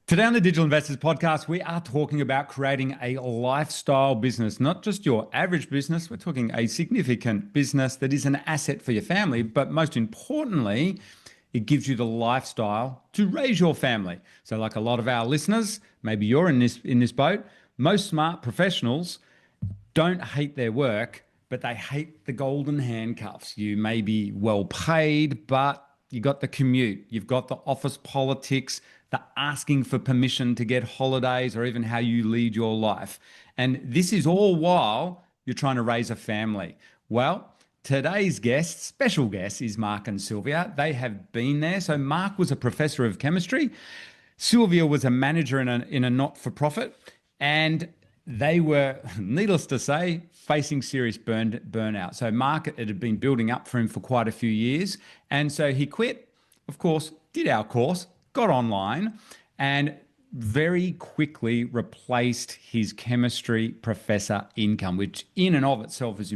Today on the Digital Investors Podcast, we are talking about creating a lifestyle business, not just your average business. We're talking a significant business that is an asset for your family, but most importantly, it gives you the lifestyle to raise your family. So, like a lot of our listeners, maybe you're in this boat. Most smart professionals don't hate their work, but they hate the golden handcuffs. You may be well paid, but you got the commute, you've got the office politics, the asking for permission to get holidays, or even how you lead your life. And this is all while you're trying to raise a family. Well, today's guest, special guest, is Mark and Silvia. They have been there. So Mark was a professor of chemistry. Silvia was a manager in a not-for-profit, and they were, needless to say, facing serious burnout. So Mark, it had been building up for him for quite a few years. And so he quit, of course, did our course, got online, and very quickly replaced his chemistry professor income, which in and of itself is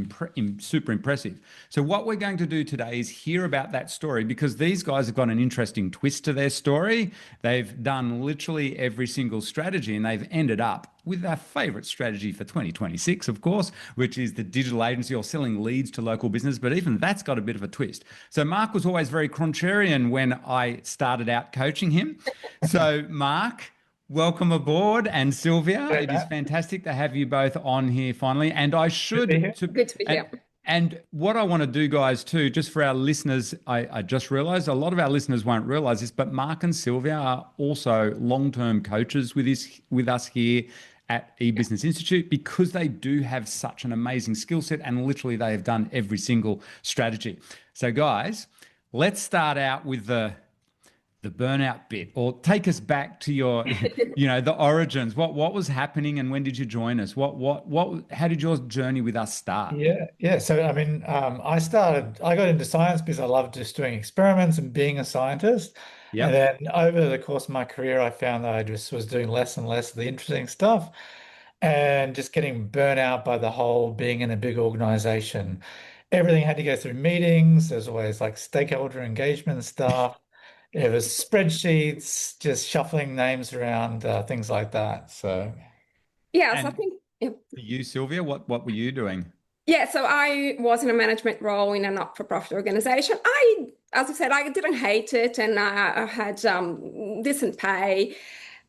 super impressive. So what we're going to do today is hear about that story, because these guys have got an interesting twist to their story. They've done literally every single strategy, and they've ended up with our favorite strategy for 2026, of course, which is the digital agency or selling leads to local business. But even that's got a bit of a twist. So Mark was always very contrarian when I started out coaching him. So Mark, welcome aboard, and Silvia, Great, it is Matt. fantastic to have you both on here finally. And I Good to be here. should, Good to be and, here. and what I want to do, guys, too, just for our listeners, I just realized a lot of our listeners won't realize this, but Mark and Silvia are also long-term coaches with us here at eBusiness Institute, because they do have such an amazing skill set, and literally they have done every single strategy. So guys, let's start out with the burnout bit, or take us back to your, the origins. What was happening, and when did you join us? How did your journey with us start? Yeah. So, I got into science because I loved just doing experiments and being a scientist. And Yep. then over the course of my career, I found that I just was doing less and less of the interesting stuff and just getting burnt out by the whole being in a big organization. Everything had to go through meetings. There's always like stakeholder engagement stuff. It was spreadsheets, just shuffling names around, things like that. So. Yes, I And think, yeah. for you, Sylvia, what were you doing? Yeah, so I was in a management role in a not-for-profit organization. As I said, I didn't hate it, and I had decent pay.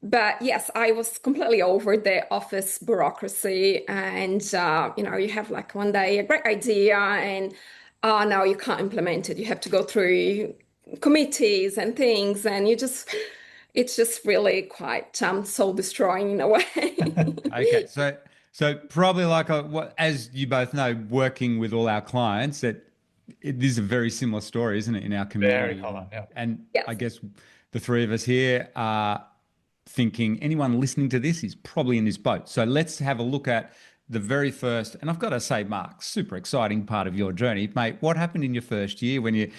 But yes, I was completely over the office bureaucracy. And, you have like one day a great idea, and now you can't implement it. You have to go through committees and things, and it's just really quite soul destroying in a way. Okay, so probably like as you both know, working with all our clients, it is a very similar story, isn't it, in our Very community? common, yeah. And I Yes. guess the three of us here are thinking anyone listening to this is probably in this boat. So let's have a look at the very first, and I've got to say, Mark, super exciting part of your journey, mate. What happened in your first year when you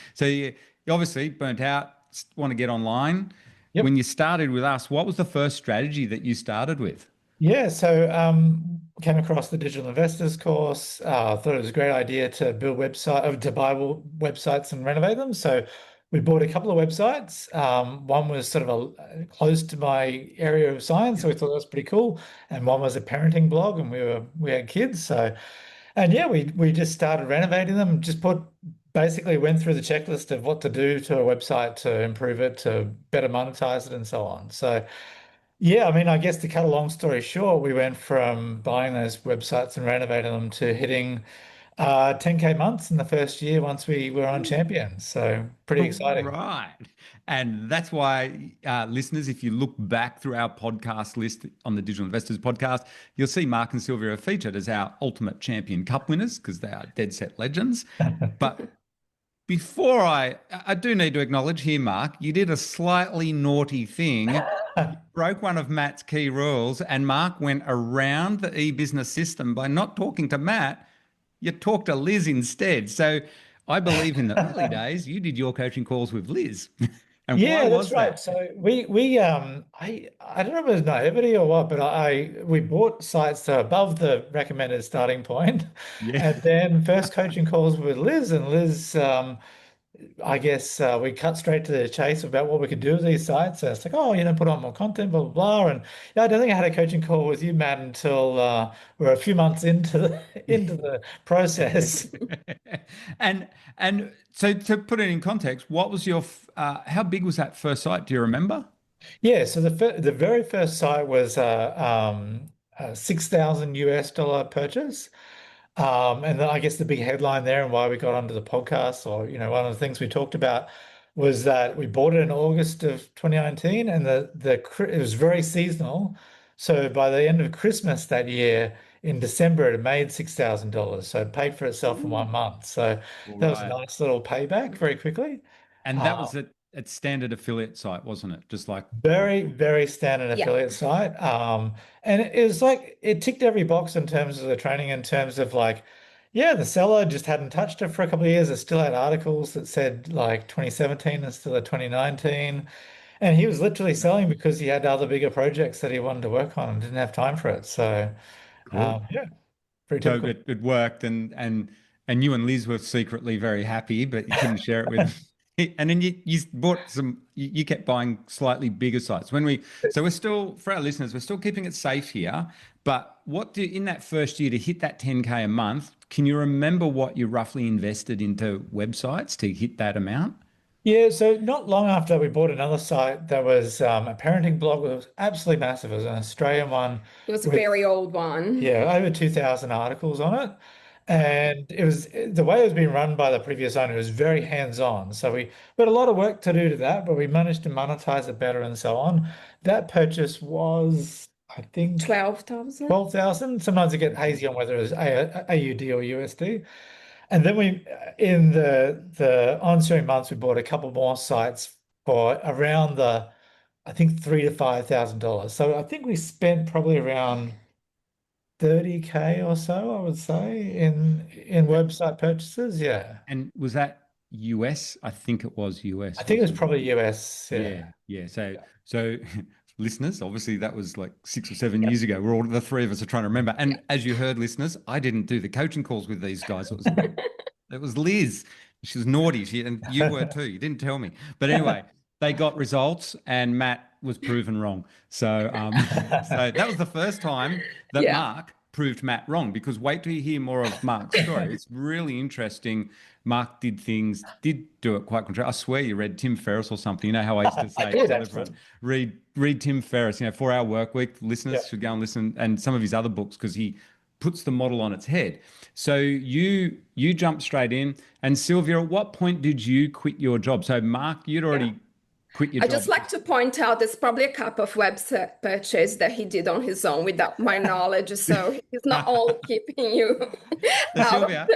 obviously burnt out, want to get online. Yep. When you started with us, what was the first strategy that you started with? Yeah, so came across the digital investors course. Thought it was a great idea to build to buy websites and renovate them. So we bought a couple of websites. One was sort of close to my area of science, so we thought that was pretty cool. And one was a parenting blog, and we had kids. So, and yeah, we just started renovating them. Basically went through the checklist of what to do to a website to improve it, to better monetize it, and so on. So. Yeah, I mean, I guess to cut a long story short, we went from buying those websites and renovating them to hitting 10K months in the first year once we were on Champions. So pretty exciting. Right. And that's why, listeners, if you look back through our podcast list on the Digital Investors podcast, you'll see Mark and Sylvia are featured as our ultimate champion cup winners, because they are dead set legends. But before I do need to acknowledge here, Mark, you did a slightly naughty thing. You broke one of Matt's key rules, and Mark went around the e-business system by not talking to Matt. You talked to Liz instead. So I believe in the early days, you did your coaching calls with Liz. And why Yeah, was that's right. that? So I don't know if it was naivety or what, but we bought sites that are above the recommended starting point, Yeah. and then first coaching calls with Liz, and Liz I guess we cut straight to the chase about what we could do with these sites. And it's like, oh, put on more content, blah, blah, blah. And yeah, I don't think I had a coaching call with you, Matt, until we're a few months into into the process. And so to put it in context, what was how big was that first site? Do you remember? Yeah, so the very first site was a 6,000 US dollar purchase. And then I guess the big headline there and why we got onto the podcast, or one of the things we talked about was that we bought it in August of 2019, and it was very seasonal. So by the end of Christmas that year, in December, it had made $6,000. So it paid for itself in 1 month. So All that was a right. nice little payback very quickly. And that was at standard affiliate site, wasn't it? Just like Very, very standard Yeah. affiliate site. And it was like it ticked every box in terms of the training, in terms of like, yeah, the seller just hadn't touched it for a couple of years. It still had articles that said like 2017 instead of 2019. And he was literally selling because he had other bigger projects that he wanted to work on and didn't have time for it. So cool. yeah, very So typical. it worked, and you and Liz were secretly very happy, but you couldn't share it with. And then you bought you kept buying slightly bigger sites. So we're still, for our listeners, we're still keeping it safe here. But in that first year to hit that 10K a month, can you remember what you roughly invested into websites to hit that amount? Yeah, so not long after we bought another site, there was a parenting blog that was absolutely massive. It was an Australian one It was a with, very old one. yeah, over 2,000 articles on it. And it was the way it was being run by the previous owner was very hands-on. So we had a lot of work to do to that, but we managed to monetize it better and so on. That purchase was, I think, 12,000. 12,000. Sometimes I get hazy on whether it was AUD or USD. And then in the ensuing months, we bought a couple more sites for around I think $3,000 to $5,000. So I think we spent probably around 30K or so, I would say, in website purchases. Yeah. And was that US? I think it was I US, think it was wasn't it? probably US. Yeah. Yeah. So listeners, obviously that was like 6 or 7 years ago. The three of us are trying to remember. And as you heard, listeners, I didn't do the coaching calls with these guys. It was Liz. She was naughty. And you were too. You didn't tell me. But anyway, they got results, and Matt was proven wrong. So, so that was the first time that Yeah. Mark proved Matt wrong. Because wait till you hear more of Mark's story. It's really interesting. Mark did do it quite contrary. I swear you read Tim Ferriss or something. You know how I used to say I did, to actually. everyone, read Tim Ferriss. 4 Hour Work Week. Listeners Yeah. should go and listen, and some of his other books, because he puts the model on its head. So you jumped straight in. And Sylvia, at what point did you quit your job? So Mark, you'd already quit your I job. just like to point out there's probably a couple of website purchases that he did on his own without my knowledge. So he's not all keeping you So out of Sylvia,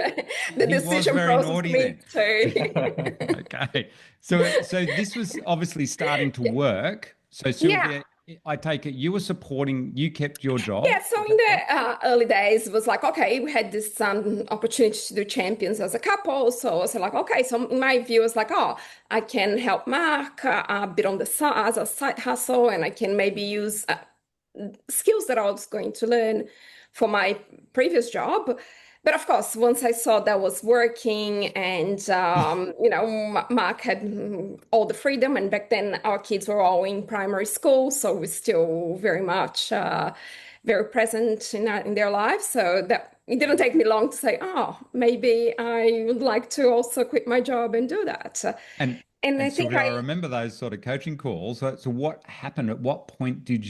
the he was decision very process. naughty Me then. too. Okay. So this was obviously starting to work. So Yeah. Sylvia, I take it you kept your job. Yeah, so in the early days, it was like, okay, we had this opportunity to do champions as a couple. So I was like, okay, so my view was like, oh, I can help Mark a bit on the side as a side hustle, and I can maybe use skills that I was going to learn for my previous job. But of course, once I saw that was working, and Mark had all the freedom, and back then our kids were all in primary school, so we're still very much very present in their lives. So that it didn't take me long to say, oh, maybe I would like to also quit my job and do that. And And I and think Sylvia, I remember those sort of coaching calls. So what happened? At what point did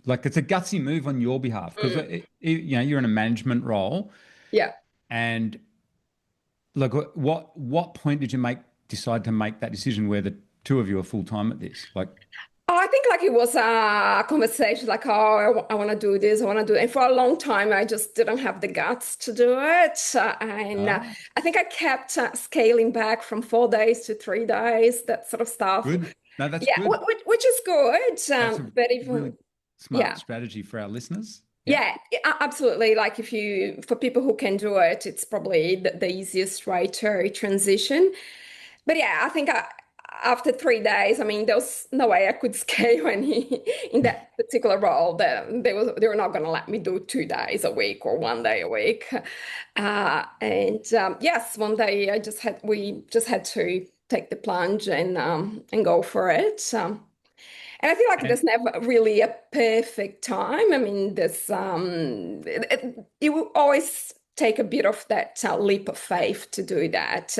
like it's a gutsy move on your behalf, because you're in a management role, yeah. and like what point did you decide to make that decision where the two of you are full time at this? Like, Oh, I think like it was a conversation like, oh, I want to do this, I want to do it. And for a long time, I just didn't have the guts to do it. ah, I think I kept scaling back from 4 days to 3 days, that sort of stuff. good. No, that's Yeah, good. which is good. That's a But if, really yeah. smart strategy for our listeners. Yeah, absolutely. Like for people who can do it, it's probably the easiest way to transition. But yeah, I think after 3 days, I mean, there was no way I could scale any in that particular role. They were not going to let me do 2 days a week or 1 day a week. Yes, one day we just had to take the plunge and go for it. And I feel like there's never really a perfect time. I mean, you will always take a bit of that leap of faith to do that.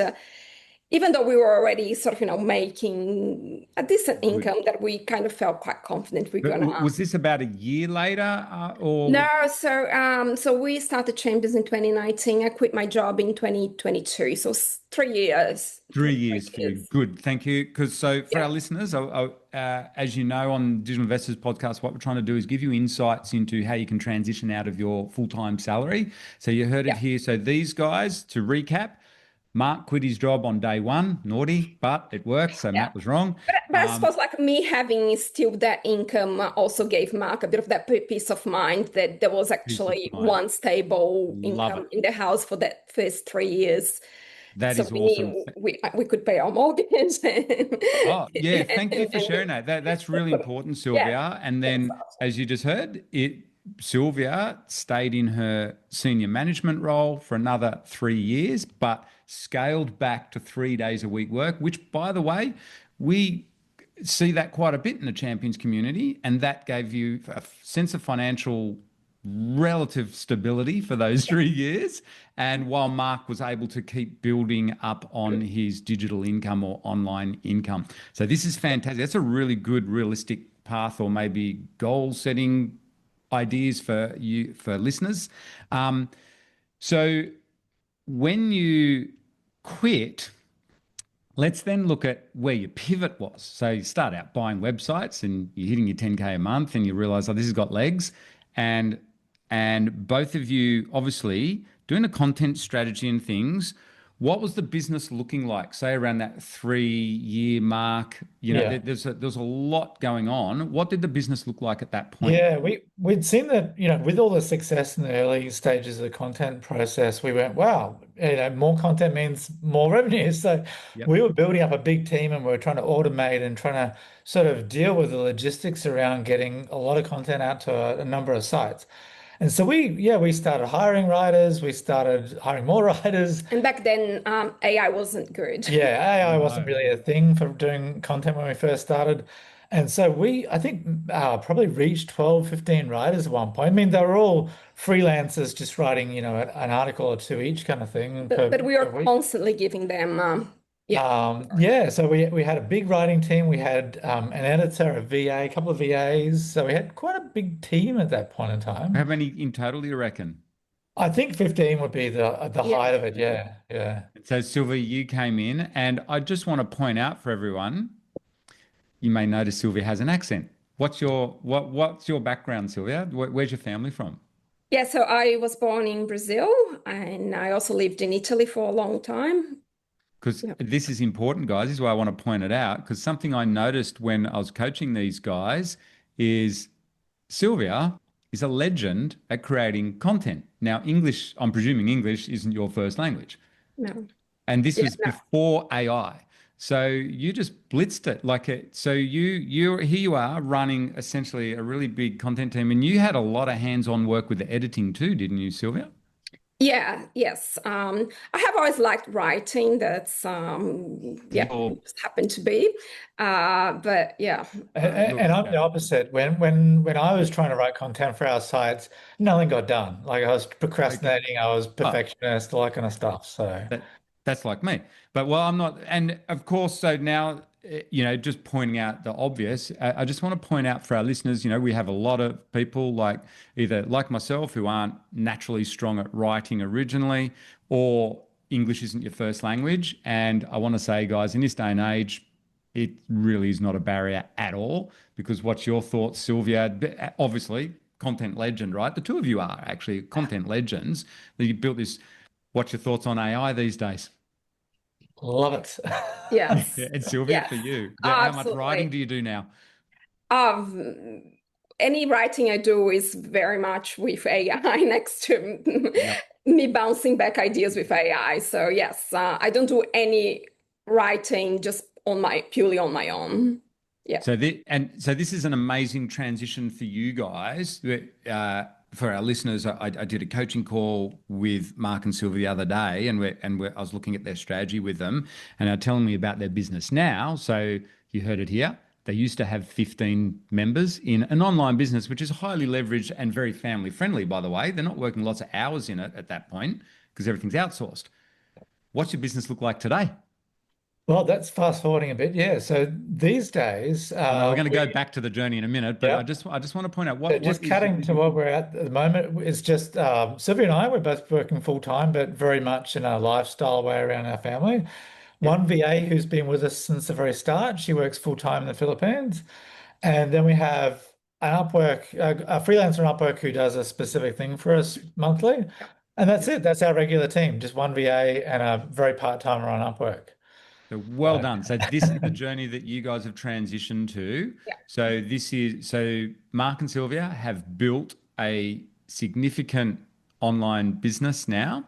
Even though we were already sort of, making a decent income, that we kind of felt quite confident we're But gonna. was this about a year later, or No, so we started Chambers in 2019. I quit my job in 2022, so 3 years. 3 years for you? Good, thank you. Because so for Yeah. our listeners, as you know, on Digital Investors Podcast, what we're trying to do is give you insights into how you can transition out of your full-time salary. So you heard it here. So these guys, to recap, Mark quit his job on day one. Naughty, but it worked. So Matt was wrong. But I suppose like me having still that income also gave Mark a bit of that peace of mind that there was actually mind. one stable Love income it. in the house for that first 3 years. That So is awesome. we could pay our mortgage. Oh, yeah. Thank you for sharing that. That's really important, Sylvia. And then, as you just heard, Sylvia stayed in her senior management role for another 3 years, but scaled back to 3 days a week work, which, by the way, we see that quite a bit in the champions community. And that gave you a sense of financial relative stability for those 3 years. And while Mark was able to keep building up on his digital income or online income. So this is fantastic. That's a really good, realistic path, or maybe goal setting ideas for you, for listeners. So when you quit, let's then look at where your pivot was. So you start out buying websites and you're hitting your 10K a month and you realize, oh, this has got legs. And both of you obviously doing a content strategy and things. What was the business looking like, say around that 3-year mark? There's a lot going on. What did the business look like at that point? Yeah, we'd seen that, with all the success in the early stages of the content process, we went, wow, more content means more revenue. So we were building up a big team and we were trying to automate and trying to sort of deal with the logistics around getting a lot of content out to a number of sites. And so we started hiring writers, we started hiring more writers. And back then, AI wasn't good. Yeah, AI wasn't really a thing for doing content when we first started. And so I think, probably reached 12, 15 writers at one point. I mean, they were all freelancers just writing, an article or two each kind of thing But we per were week. constantly giving them, So we had a big writing team. We had an editor, a VA, a couple of VAs. So we had quite a big team at that point in time. How many in total do you reckon? I think 15 would be the height of it. Yeah, yeah. So Sylvia, you came in, and I just want to point out for everyone, you may notice Sylvia has an accent. What's your background, Sylvia? Where's your family from? Yeah, so I was born in Brazil and I also lived in Italy for a long time. Because this is important, guys. This is why I want to point it out. Because something I noticed when I was coaching these guys is Sylvia is a legend at creating content. Now, English, I'm presuming English isn't your first language. No. And this was before AI. So you just blitzed it. So here you are running essentially a really big content team, and you had a lot of hands-on work with the editing too, didn't you, Sylvia? Yeah, yes. I have always liked writing. That's just happened to be. But yeah. And I'm the opposite. When I was trying to write content for our sites, nothing got done. Like I was procrastinating, I was perfectionist, all that kind of stuff. So that's like me. But I'm not. And of course, so now, just pointing out the obvious, I just want to point out for our listeners, we have a lot of people either like myself who aren't naturally strong at writing originally, or English isn't your first language. And I want to say, guys, in this day and age, it really is not a barrier at all. Because what's your thoughts, Sylvia? Obviously, content legend, right? The two of you are actually content legends. You built this. What's your thoughts on AI these days? Love it. Yes. And Sylvia, for you, how much writing do you do now? Any writing I do is very much with AI next to me bouncing back ideas with AI. So yes, I don't do any writing just purely on my own. Yeah. So this is an amazing transition for you guys. For our listeners, I did a coaching call with Mark and Silvia the other day, and I was looking at their strategy with them, and they're telling me about their business now. So you heard it here. They used to have 15 members in an online business, which is highly leveraged and very family friendly, by the way. They're not working lots of hours in it at that point because everything's outsourced. What's your business look like today? Well, that's fast forwarding a bit. Yeah. So these days, I know we're going to go back to the journey in a minute, but yeah. I just want to point out So just cutting to what we're at the moment is just Sylvia and I, we're both working full time, but very much in a lifestyle way around our family. One VA who's been with us since the very start. She works full time in the Philippines. And then we have an Upwork, a freelancer on Upwork who does a specific thing for us monthly. And that's it. That's our regular team, just one VA and a very part-timer on Upwork. So well done. So this is the journey that you guys have transitioned to. Yeah. So Mark and Sylvia have built a significant online business now,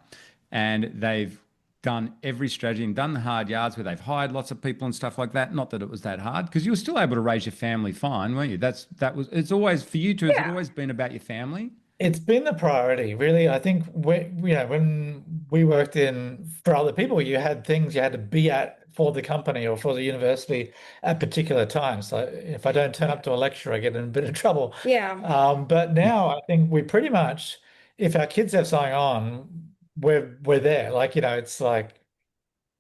and they've done every strategy and done the hard yards where they've hired lots of people and stuff like that. Not that it was that hard, because you were still able to raise your family fine, weren't you? It's always for you two, has it always been about your family? It's been the priority, really. I think when we worked in for other people, you had things you had to be at for the company or for the university at particular times. So if I don't turn up to a lecture, I get in a bit of trouble. Yeah. But now I think we pretty much, if our kids have something on, we're there. Like, it's like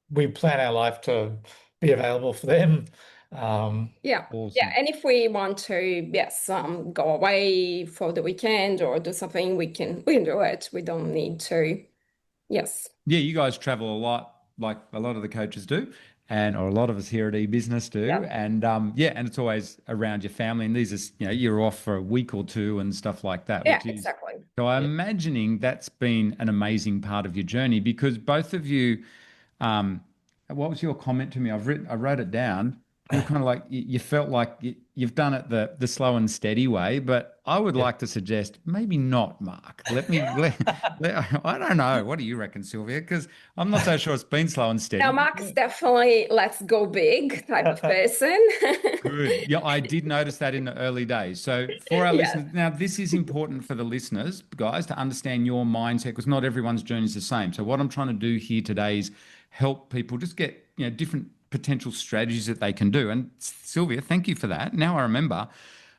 we plan our life to be available for them. Yeah. Awesome. Yeah. And if we want to, yes, go away for the weekend or do something, we can do it. We don't need to. Yes. Yeah, you guys travel a lot, like a lot of the coaches do, or a lot of us here at eBusiness do. Yeah. And and it's always around your family. And these are, you're off for a week or two and stuff like that. Yeah, exactly. So I'm imagining that's been an amazing part of your journey, because both of you, what was your comment to me? I wrote it down. You're kind of like you felt like you've done it the slow and steady way, but I would like to suggest maybe not, Mark. I don't know. What do you reckon, Sylvia? Because I'm not so sure it's been slow and steady. Now, Mark's definitely let's go big type of person. Good. Yeah, I did notice that in the early days. So for our Yes. listeners, now this is important for the listeners, guys, to understand your mindset, because not everyone's journey is the same. So what I'm trying to do here today is help people just get different potential strategies that they can do. And Sylvia, thank you for that. Now I remember,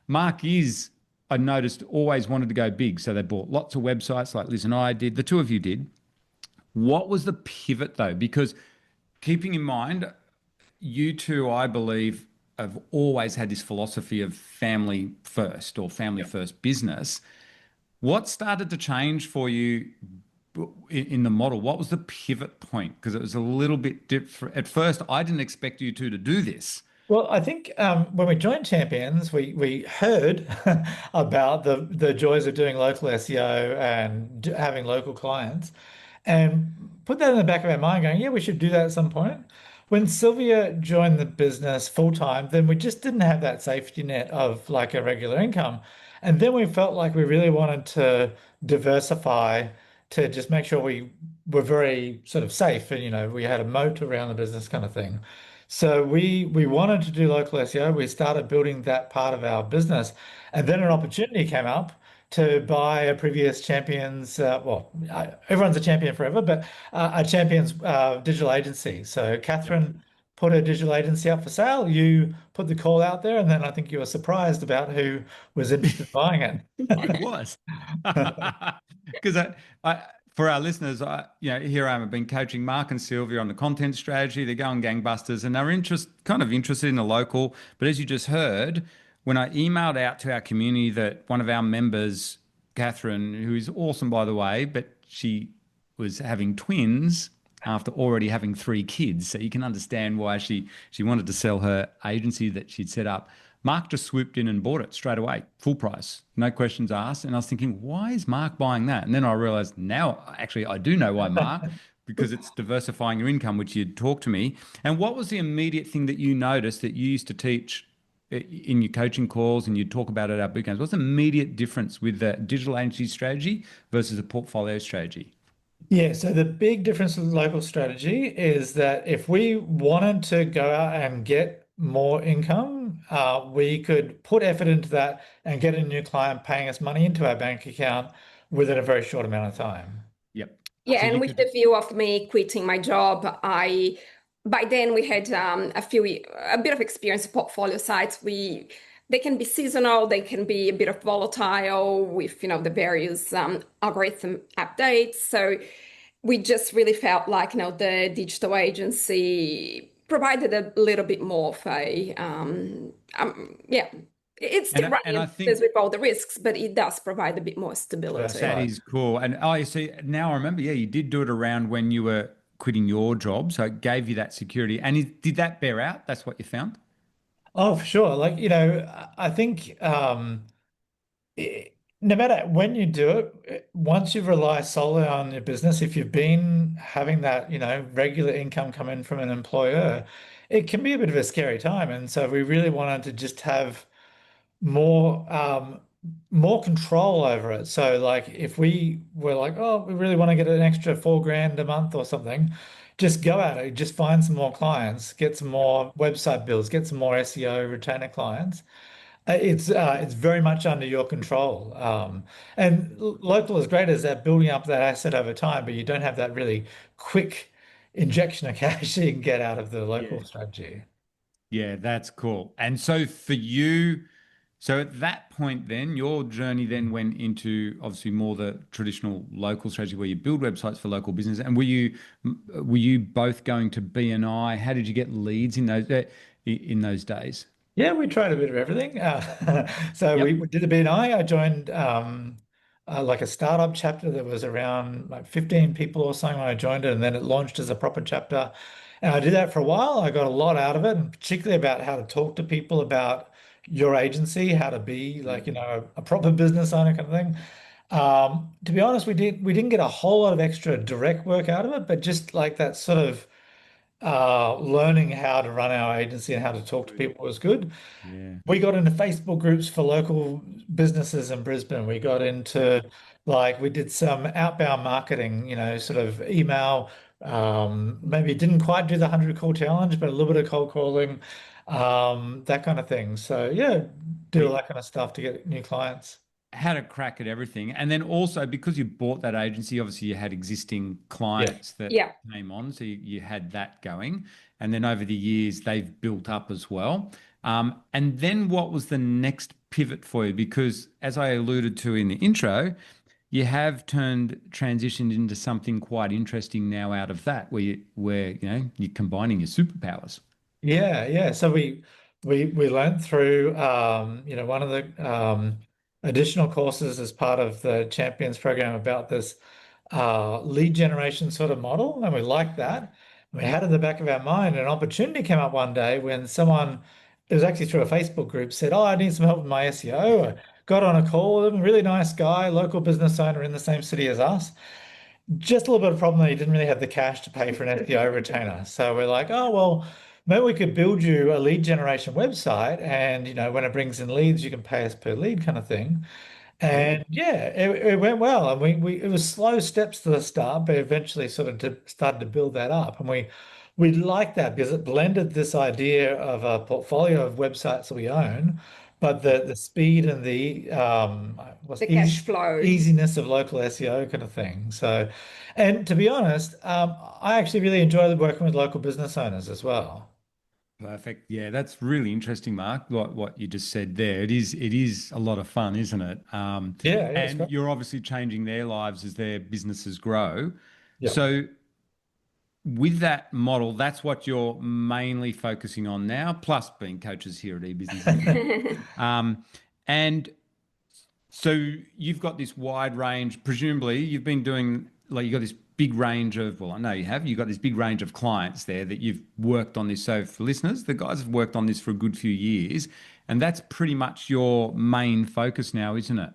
Mark I noticed, always wanted to go big. So they bought lots of websites like Liz and I did. The two of you did. What was the pivot though? Because keeping in mind, you two, I believe, have always had this philosophy of family first or family first business. What started to change for you in the model? What was the pivot point? Because it was a little bit different. At first, I didn't expect you two to do this. Well, I think when we joined Champions, we heard about the joys of doing local SEO and having local clients, and put that in the back of our mind, going, yeah, we should do that at some point. When Sylvia joined the business full time, then we just didn't have that safety net of like a regular income, and then we felt like we really wanted to diversify to just make sure we were very sort of safe and we had a moat around the business kind of thing. So we wanted to do local SEO. We started building that part of our business, and then an opportunity came up to buy a previous Champions. Everyone's a champion forever, but a Champions digital agency. So Catherine put a digital agency up for sale. You put the call out there, and then I think you were surprised about who was interested in buying it. I was. Because for our listeners, here I am. I've been coaching Mark and Sylvia on the content strategy. They're going gangbusters, and they're kind of interested in the local. But as you just heard, when I emailed out to our community that one of our members, Catherine, who is awesome by the way, but she was having twins after already having 3 kids, so you can understand why she wanted to sell her agency that she'd set up. Mark just swooped in and bought it straight away, full price, no questions asked. And I was thinking, why is Mark buying that? And then I realized now, actually, I do know why, Mark, because it's diversifying your income, which you'd talk to me. And what was the immediate thing that you noticed that you used to teach in your coaching calls and you'd talk about it at our boot camps? What's the immediate difference with the digital agency strategy versus a portfolio strategy? Yeah, so the big difference with local strategy is that if we wanted to go out and get more income, we could put effort into that and get a new client paying us money into our bank account within a very short amount of time. Yep. Yeah, So and you with the could, view of me quitting my job, I by then we had a bit of experience with portfolio sites. They can be seasonal, they can be a bit of volatile with the various algorithm updates. So we just really felt like the digital agency provided a little bit more of a yeah. It's still and I running think as with all the risks, but it does provide a bit more That's stability. that right. is cool. And oh, you see, now I remember, yeah, you did do it around when you were quitting your job. So it gave you that security. And did that bear out? That's what you found? Oh, for sure. Like, I think no matter when you do it, once you rely solely on your business, if you've been having that, regular income come in from an employer, it can be a bit of a scary time. And so we really wanted to just have more more control over it. So like if we were like, oh, we really want to get an extra 4 grand a month or something, just go at it, just find some more clients, get some more website builds, get some more SEO retainer clients. It's very much under your control. And local is great as that building up that asset over time, but you don't have that really quick injection of cash you can get out of the Yeah. local strategy. Yeah, that's cool. And so for you, so at that point, then your journey then went into obviously more the traditional local strategy where you build websites for local business. And were you both going to BNI? How did you get leads in those days? Yeah, we tried a bit of everything. So we, Yep. we did a BNI. I joined like a startup chapter that was around like 15 people or something when I joined it, and then it launched as a proper chapter. And I did that for a while. I got a lot out of it, and particularly about how to talk to people about your agency, how to be like, a proper business owner kind of thing. To be honest, we didn't get a whole lot of extra direct work out of it, but just like that sort of learning how to run our agency and how to talk to people was good. Yeah. We got into Facebook groups for local businesses in Brisbane. We got into like we did some outbound marketing, sort of email. Maybe didn't quite do the 100 call challenge, but a little bit of cold calling, that kind of thing. So yeah, do all We that kind of stuff to get new clients. had a crack at everything. And then also because you bought that agency, obviously you had existing Yeah. clients that Yeah. came on. So you had that going. And then over the years, they've built up as well. And then what was the next pivot for you? Because as I alluded to in the intro, you have transitioned into something quite interesting now out of that, where you're combining your superpowers. Yeah, yeah. So we learned through one of the additional courses as part of the Champions program about this lead generation sort of model, and we liked that. We had in the back of our mind an opportunity came up one day when someone, it was actually through a Facebook group, said, "Oh, I need some help with my SEO." I got on a call with him, really nice guy, local business owner in the same city as us. Just a little bit of problem that he didn't really have the cash to pay for an SEO retainer. So we're like, oh, well, maybe we could build you a lead generation website. And, when it brings in leads, you can pay us per lead kind of thing. Yeah. And yeah, it went well. And it was slow steps to the start, but eventually sort of started to build that up. And we liked that because it blended this idea of a portfolio of websites that we own, but the speed and the what's The cash flow. easiness of local SEO kind of thing. So, and to be honest, I actually really enjoy working with local business owners as well. Perfect. Yeah, that's really interesting, Mark. What you just said there. It is a lot of fun, isn't it? Yeah, yeah, it's And great. you're obviously changing their lives as their businesses grow. Yeah. So with that model, that's what you're mainly focusing on now, plus being coaches here at eBusiness Academy. And so you've got this wide range. Presumably, you've been doing like you've got this big range of. Well, I know you have. You've got this big range of clients there that you've worked on this. So for listeners, the guys have worked on this for a good few years, and that's pretty much your main focus now, isn't it?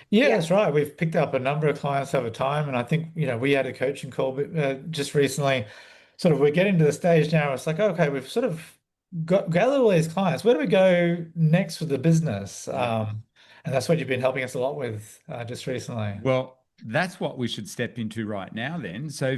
Yeah, Yeah. that's right. We've picked up a number of clients over time, and I think we had a coaching call just recently. Sort of, we're getting to the stage now. It's like, okay, we've sort of got gathered all these clients. Where do we go next with the business? Yeah. And that's what you've been helping us a lot with just recently. Well, that's what we should step into right now then. So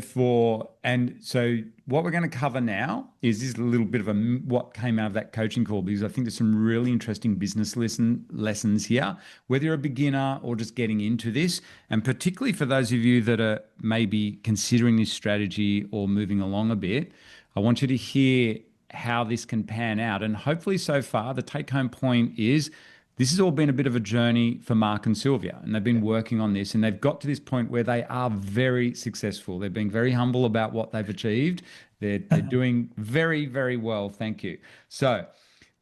what we're going to cover now is a little bit of what came out of that coaching call, because I think there's some really interesting business lessons here, whether you're a beginner or just getting into this, and particularly for those of you that are maybe considering this strategy or moving along a bit. I want you to hear how this can pan out, and hopefully so far the take home point is this has all been a bit of a journey for Mark and Silvia, and they've been working on this, and they've got to this point where they are very successful. They're being very humble about what they've achieved. They're doing very, very well. Thank you. So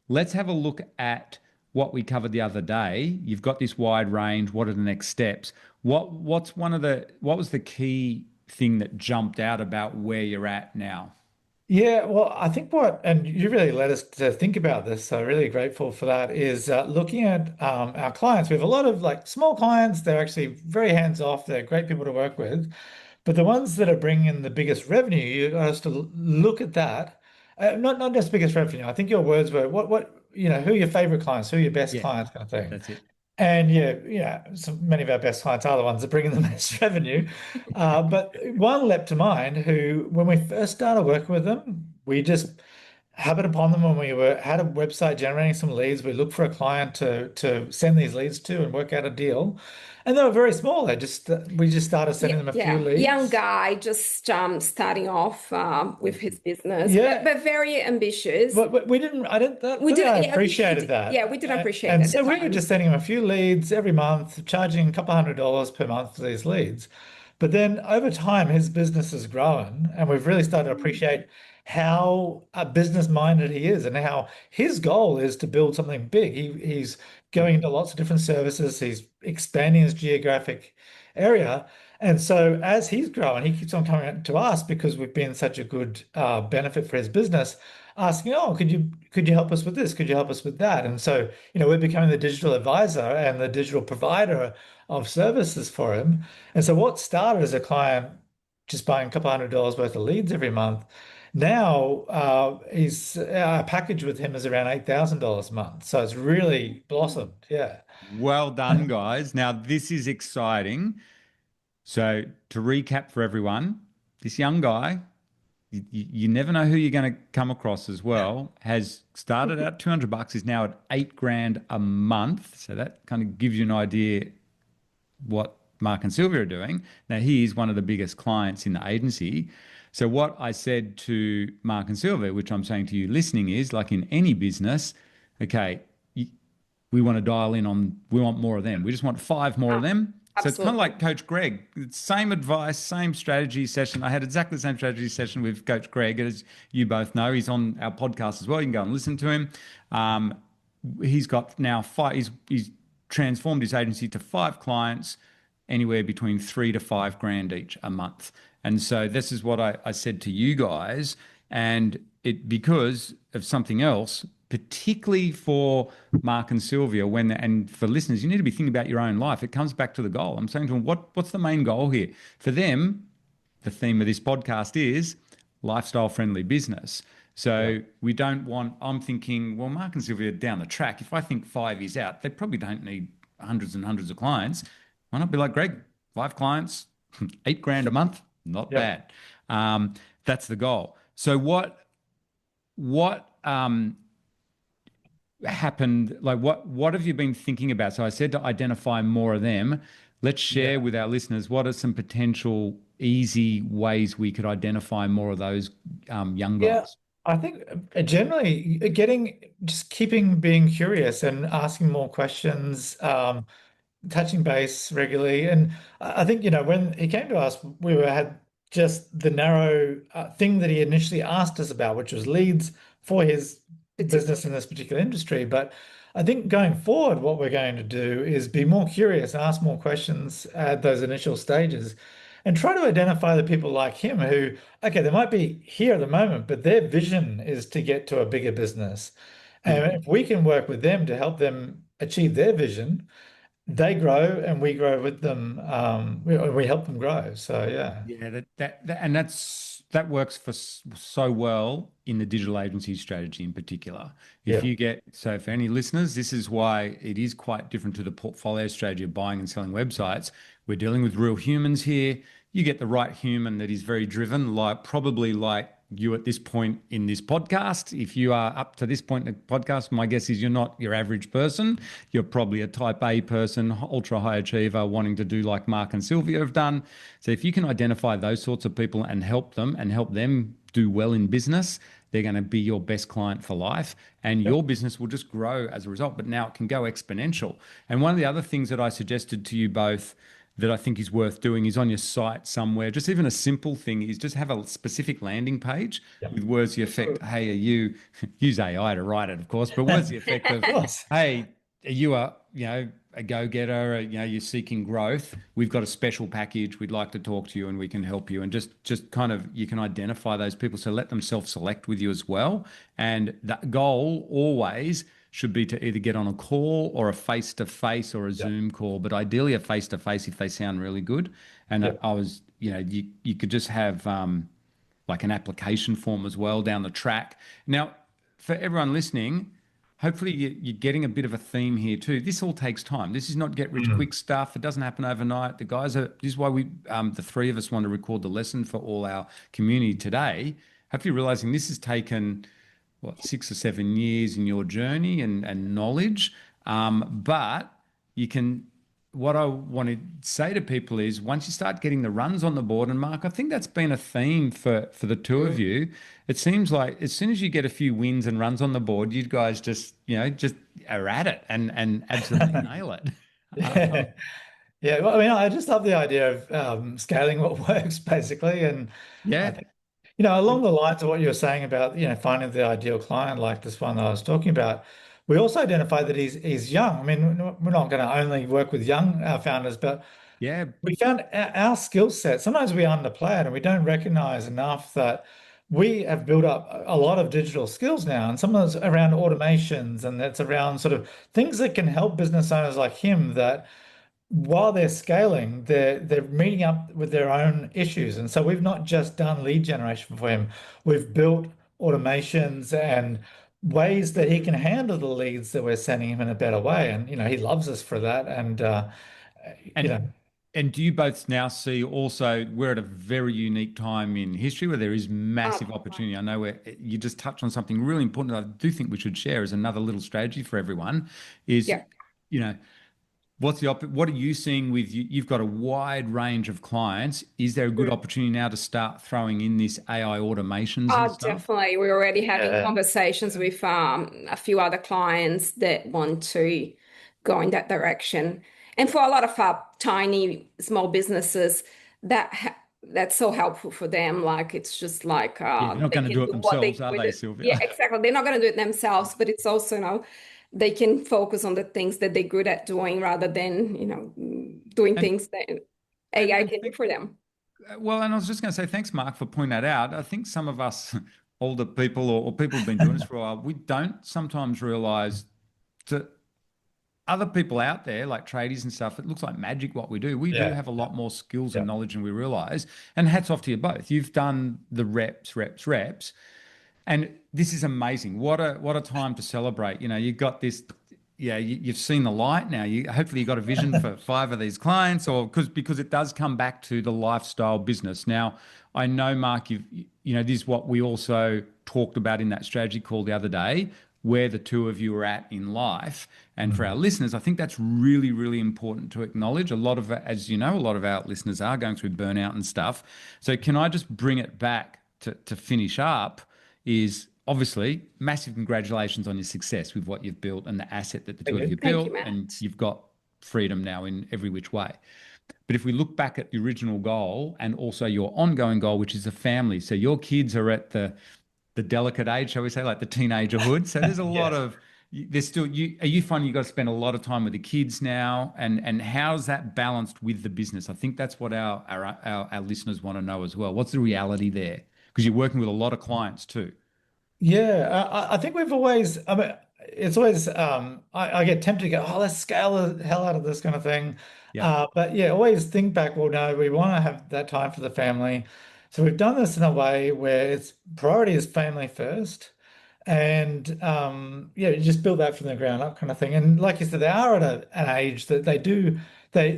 let's have a look at what we covered the other day. You've got this wide range. What are the next steps? What was the key thing that jumped out about where you're at now? Yeah, well, I think and you really led us to think about this, so really grateful for that, is looking at our clients. We have a lot of like small clients. They're actually very hands-off. They're great people to work with. But the ones that are bringing in the biggest revenue, you got us to look at that. Not just biggest revenue. I think your words were, who are your favorite clients? Who are your best Yeah, clients kind of thing? that's it. And yeah, so many of our best clients are the ones that bring in the most revenue. But one leapt to mind who, when we first started working with them, we just happened upon them when we had a website generating some leads. We looked for a client to send these leads to and work out a deal. And they were very small. We just started sending them a few leads. Young guy just starting off with his business, Yeah. but very ambitious. But we didn't. I didn't. We did. I Yeah, appreciated that. Yeah, we did appreciate And that so at the we were time. just sending him a few leads every month, charging a couple $100 per month for these leads. But then over time, his business has grown, and we've really started to appreciate how business minded he is, and how his goal is to build something big. He's going into lots of different services. He's expanding his geographic area. And so as he's growing, he keeps on coming to us because we've been such a good benefit for his business, asking, "Oh, could you help us with this? Could you help us with that?" And so, we're becoming the digital advisor and the digital provider of services for him. And so what started as a client just buying a couple $100 worth of leads every month, now our package with him is around $8,000 a month. So it's really blossomed. Yeah. Well done, guys. Now, this is exciting. So, to recap for everyone, this young guy, you never know who you're going to come across as well, has started out $200, is now at 8 grand a month. So, that kind of gives you an idea what Mark and Silvia are doing. Now, he is one of the biggest clients in the agency. So, what I said to Mark and Silvia, which I'm saying to you listening, is like in any business, okay, we want to dial in on, we want more of them. We just want 5 more of them. So it's kind of like Coach Greg. It's same advice, same strategy session. I had exactly the same strategy session with Coach Greg, as you both know. He's on our podcast as well. You can go and listen to him. He's got now 5. He's transformed his agency to 5 clients, anywhere between 3 to 5 grand each a month. And so this is what I said to you guys, and it because of something else, particularly for Mark and Silvia, and for listeners, you need to be thinking about your own life. It comes back to the goal. I'm saying to them, what's the main goal here? For them, the theme of this podcast is lifestyle friendly business. So we don't want, I'm thinking, well, Mark and Silvia down the track, if I think 5 years out, they probably don't need hundreds and hundreds of clients. Why not be like Greg, 5 clients, 8 grand a month? Not bad. That's the goal. So what happened? Like what have you been thinking about? So I said to identify more of them. Let's share with our listeners, what are some potential easy ways we could identify more of those young guys? Yeah, I think generally just keeping being curious and asking more questions, touching base regularly. And I think, when he came to us, had just the narrow thing that he initially asked us about, which was leads for his business in this particular industry. But I think going forward, what we're going to do is be more curious and ask more questions at those initial stages, and try to identify the people like him who, okay, they might be here at the moment, but their vision is to get to a bigger business. And if we can work with them to help them achieve their vision, they grow and we grow with them. We help them grow. So yeah. Yeah, and that's that works for so well in the digital agency strategy in particular. If Yeah. you get, so for any listeners, this is why it is quite different to the portfolio strategy of buying and selling websites. We're dealing with real humans here. You get the right human that is very driven, like probably like you at this point in this podcast. If you are up to this point in the podcast, my guess is you're not your average person. You're probably a type A person, ultra high achiever, wanting to do like Mark and Silvia have done. So if you can identify those sorts of people and help them do well in business, they're going to be your best client for life, and your business will just grow as a result. But now it can go exponential. And one of the other things that I suggested to you both that I think is worth doing is on your site somewhere, just even a simple thing is just have a specific landing page with words to the effect, hey, are you, use AI to write it, of course, but words to the effect of, hey, are you a go-getter, you're seeking growth, we've got a special package, we'd like to talk to you and we can help you. And just kind of, you can identify those people. So let them self-select with you as well. And that goal always should be to either get on a call or a face-to-face or a Zoom call, but ideally a face-to-face if they sound really good. And I was, you could just have like an application form as well down the track. Now, for everyone listening, hopefully you're getting a bit of a theme here too. This all takes time. This is not get rich quick stuff. It doesn't happen overnight. This is why the three of us want to record the lesson for all our community today. Hopefully realizing this has taken, 6 or 7 years in your journey and knowledge. But you can, what I want to say to people is once you start getting the runs on the board, and Mark, I think that's been a theme for the two of you. It seems like as soon as you get a few wins and runs on the board, you guys just are at it and absolutely nail it. Yeah. Well, I mean, I just love the idea of scaling what works basically. And I think, along the lines of what you were saying about, finding the ideal client like this one that I was talking about, we also identified that he's young. I mean, we're not going to only work with young founders, but we found our skill set. Sometimes we underplay it and we don't recognize enough that we have built up a lot of digital skills now, and some of those around automations, and that's around sort of things that can help business owners like him that while they're scaling, they're meeting up with their own issues. And so we've not just done lead generation for him, we've built automations and ways that he can handle the leads that we're sending him in a better way. And he loves us for that. And do you both now see also we're at a very unique time in history where there is massive opportunity? I know you just touched on something really important that I do think we should share as another little strategy for everyone is, what are you seeing with you? You've got a wide range of clients. Is there a good opportunity now to start throwing in this AI automations and stuff? Definitely. We're already having conversations with a few other clients that want to go in that direction. And for a lot of tiny, small businesses, that's so helpful for them. Like, it's just like they're not going to do it themselves, are they, Silvia? Yeah, exactly. They're not going to do it themselves, but it's also, they can focus on the things that they're good at doing rather than, doing things that AI can do for them. Well, and I was just going to say, thanks, Mark, for pointing that out. I think some of us older people or people who've been doing this for a while, we don't sometimes realize that other people out there, like tradies and stuff, it looks like magic what we do. We do have a lot more skills and knowledge than we realize. And hats off to you both. You've done the reps. And this is amazing. What a time to celebrate. You've got this, you've seen the light now. Hopefully you got a vision for 5 of these clients, or because it does come back to the lifestyle business. Now, I know, Mark, this is what we also talked about in that strategy call the other day, where the two of you are at in life. And for our listeners, I think that's really, really important to acknowledge. A lot of, as you know, a lot of our listeners are going through burnout and stuff. So can I just bring it back to finish up is obviously massive congratulations on your success with what you've built and the asset that the two of you built. And you've got freedom now in every which way. But if we look back at the original goal and also your ongoing goal, which is a family. So your kids are at the delicate age, shall we say, like the teenagerhood. So there's a lot of, there's still, are you finding you've got to spend a lot of time with the kids now? And how's that balanced with the business? I think that's what our listeners want to know as well. What's the reality there? Because you're working with a lot of clients too. Yeah, I think we've always, I mean, it's always, I get tempted to go, let's scale the hell out of this kind of thing. But always think back, well, no, we want to have that time for the family. So we've done this in a way where its priority is family first. And yeah, you just build that from the ground up kind of thing. And like you said, they are at an age that they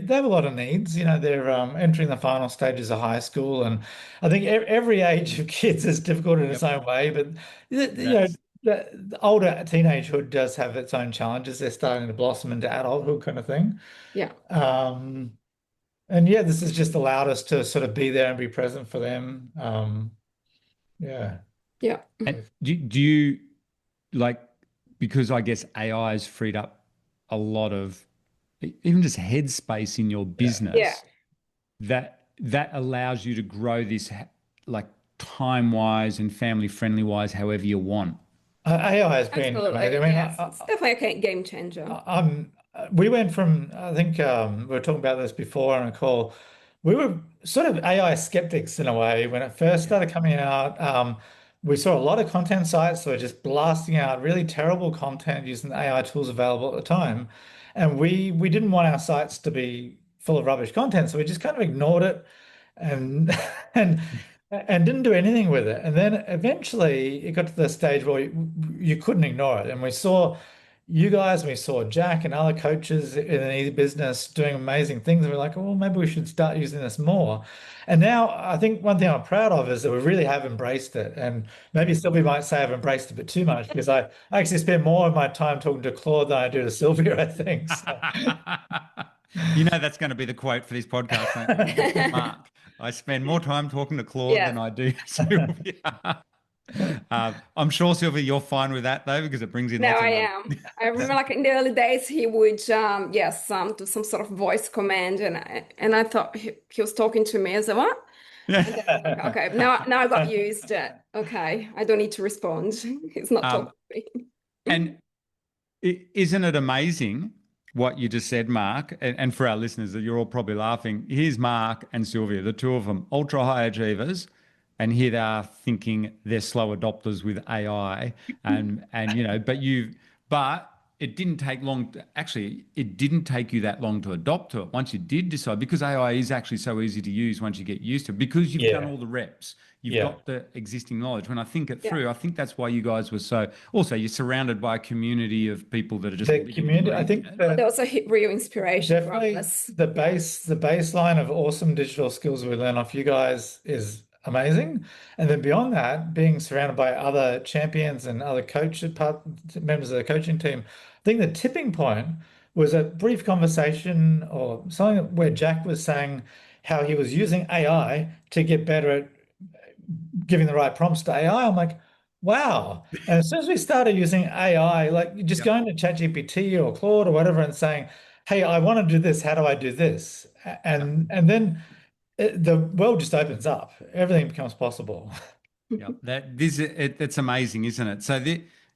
have a lot of needs. They're entering the final stages of high school, and I think every age of kids is difficult in its own way. But That's the older teenagehood does have its own challenges. They're starting to blossom into adulthood kind of thing. Yeah. And yeah, this has just allowed us to sort of be there and be present for them. Yeah. Yeah. and do you like, because I guess AI has freed up a lot of even just headspace in your Yeah. Yeah. business that allows you to grow this like time wise and family friendly wise, however you want. AI has been Absolutely. amazing. I mean, Yes. It's definitely a game changer. we went from, I think we were talking about this before on a call. We were sort of AI skeptics in a way when it first started coming out. We saw a lot of content sites that were just blasting out really terrible content using the AI tools available at the time. And we didn't want our sites to be full of rubbish content, so we just kind of ignored it and and and didn't do anything with it. And then eventually it got to the stage where you couldn't ignore it. And we saw you guys, we saw Jack and other coaches in an easy business doing amazing things. And we're like, well, maybe we should start using this more. And now I think one thing I'm proud of is that we really have embraced it. And maybe Sylvia might say I've embraced it a bit too much because I actually spend more of my time talking to Claude than I do to Sylvia, I think. So. That's going to be the quote for this podcast, don't you? Mark, I spend more time talking to Claude Yeah. than I do Sylvia. I'm sure, Sylvia, you're fine with that though, because it brings in No, lots of I money. am. I remember, like in the early days, he would, yes, do some sort of voice command, and I thought he was talking to me. I said, "What?" And then I was like, okay, now I got used. Okay, I don't need to respond. He's not talking Um, to me. and isn't it amazing what you just said, Mark? And for our listeners, that you're all probably laughing. Here's Mark and Sylvia, the two of them, ultra high achievers, and here they are thinking they're slow adopters with AI, but it didn't take long. Actually, it didn't take you that long to adopt to it. Once you did decide, because AI is actually so easy to use once you get used to it, because you've done Yeah. all the reps. You've Yeah. got the existing knowledge. When I think it Yeah. through, I think that's why you guys were so. Also, you're surrounded by a community of people that are just The living community, I and think breathing it. But also real inspiration for definitely us. the baseline of awesome digital skills we learn off you guys is amazing. And then beyond that, being surrounded by other champions and other members of the coaching team, I think the tipping point was a brief conversation or something where Jack was saying how he was using AI to get better at giving the right prompts to AI. I'm like, wow. And as soon as we started using AI, like just Yep. going to ChatGPT or Claude or whatever and saying, hey, I want to do this. How do I do this? And then the world just opens up. Everything becomes possible. Yeah, it's amazing, isn't it? So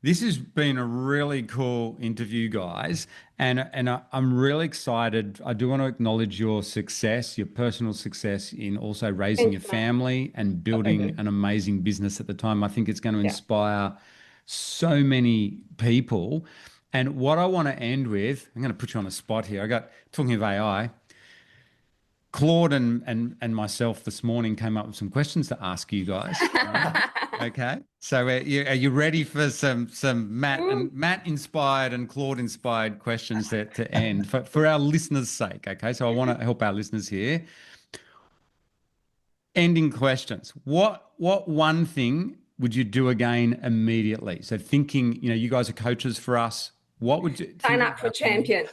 this has been a really cool interview, guys, and I'm really excited. I do want to acknowledge your success, your personal success in also raising your Thanks, Mark. family and building an amazing business at the time. I think it's going to Yeah. inspire so many people. And what I want to end with, I'm going to put you on the spot here. I got talking of AI. Claude and myself this morning came up with some questions to ask you guys. All right? Okay, so are you ready for some Matt inspired and Claude inspired questions to end for our listeners' sake? Okay, so I want to help our listeners here. Ending questions. What one thing would you do again immediately? So thinking, you guys are coaches for us. What would you Sign think up for about champions.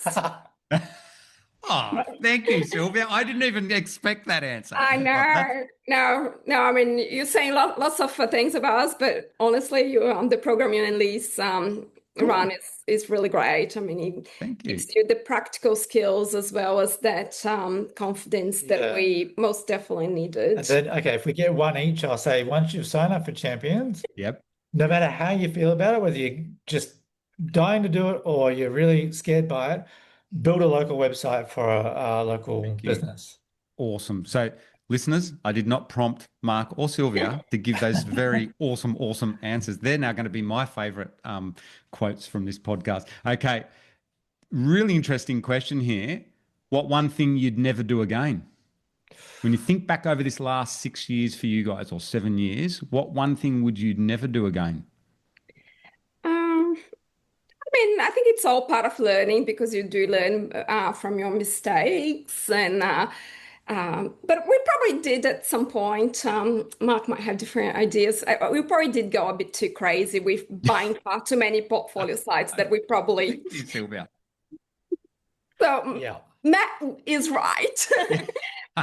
Oh, thank you, Sylvia. I didn't even expect that answer. I Oh, know. No. I mean, you're saying lots of things about us, but honestly, the program you and Lise run is really great. I mean, it thank you. gives you the practical skills as well as that confidence that Yeah. we most definitely needed. And then, okay, if we get one each, I'll say once you've signed up for champions, Yep. no matter how you feel about it, whether you're just dying to do it or you're really scared by it, build a local website for a local Thank you. business. Awesome. So, listeners, I did not prompt Mark or Sylvia to give those very awesome answers. They're now going to be my favorite quotes from this podcast. Okay. Really interesting question here. What one thing you'd never do again? When you think back over this last 6 years for you guys, or 7 years, what one thing would you never do again? I mean, I think it's all part of learning because you do learn from your mistakes, and but we probably did at some point. Mark might have different ideas. We probably did go a bit too crazy with buying far too many portfolio sites that we probably. Thank you, Silvia. So Yeah. Matt is right. Yeah.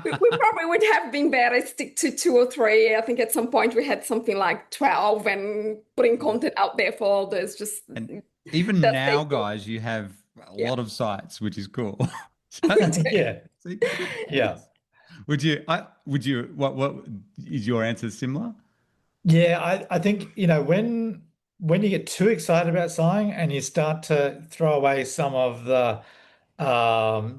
We probably would have been better stick to 2 or 3. I think at some point we had something like 12 and putting content out there for others. Just And even that's now, it. guys, you have a Yeah. lot of sites, which is cool. Yeah. See? Yeah. Would you, what is your answer similar? Yeah, I think, when you get too excited about something and you start to throw away some of the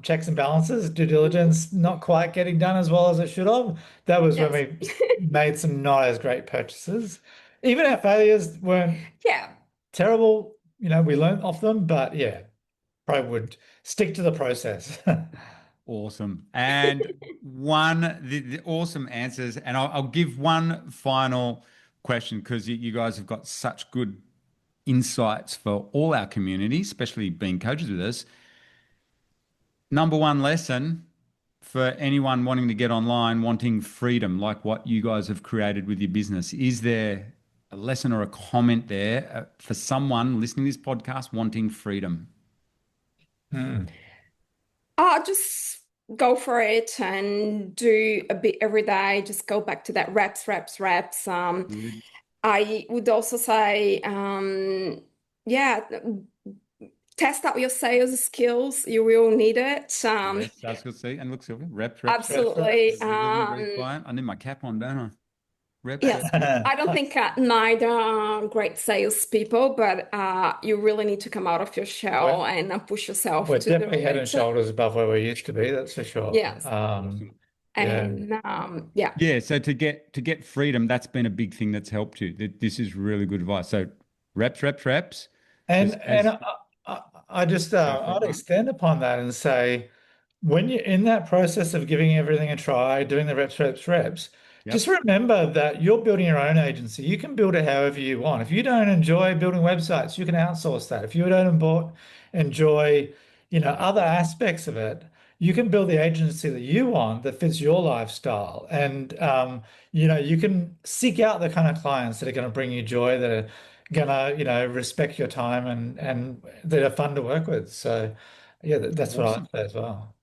checks and balances, due diligence not quite getting done as well as it should have, that was when Yes. we made some not as great purchases. Even our failures weren't Yeah. terrible, we learned off them, but yeah, probably would stick to the process. Awesome. And the awesome answers. And I'll give one final question because you guys have got such good insights for all our community, especially being coaches with us. Number one lesson for anyone wanting to get online, wanting freedom, like what you guys have created with your business. Is there a lesson or a comment there for someone listening to this podcast wanting freedom? Just go for it and do a bit every day. Just go back to that reps, reps, reps. Good. I would also say, yeah, test out your sales skills. You will need it. Yes, that's good. See, and look, Silvia, reps, reps, reps. Absolutely. Living, breathe, client. I need my cap on, don't I? Reps, Yes, reps. I don't think neither are great salespeople, but you really need to come out of your shell and push yourself We're to the definitely head and limit. shoulders above where we used to be, that's for sure. Yes. Awesome. And yeah. Yeah, so to get freedom, that's been a big thing that's helped you. This is really good advice. So reps, reps, reps. And As- I'd it. extend upon that and say, when you're in that process of giving everything a try, doing the reps, reps, reps, Yep. just remember that you're building your own agency. You can build it however you want. If you don't enjoy building websites, you can outsource that. If you don't enjoy, other aspects of it, you can build the agency that you want that fits your lifestyle. And you can seek out the kind of clients that are going to bring you joy, that are going to, respect your time and that are fun to work with. So yeah, that's what Awesome. I'd say as well.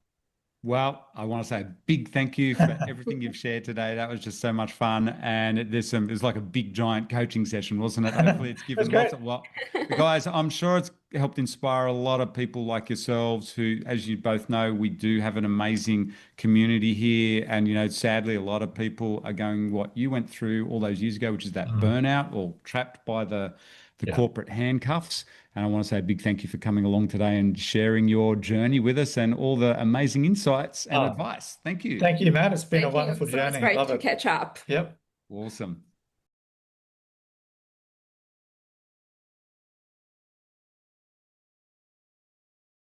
Well, I want to say a big thank you for everything you've shared today. That was just so much fun. And there's like a big giant coaching session, wasn't it? Hopefully it's given That's lots of guys, I'm sure it's helped inspire a lot of people like yourselves who, as you both know, we do have an amazing community here. And, sadly, a lot of people are going what you went through all those years ago, which is that burnout or trapped by the corporate handcuffs. And I want to say a big thank you for coming along today and sharing your journey with us and all the amazing insights and advice. Thank you. Thank you, Matt. It's been a Thank you. wonderful So it's journey. great Love to it. catch up. Yep. Awesome.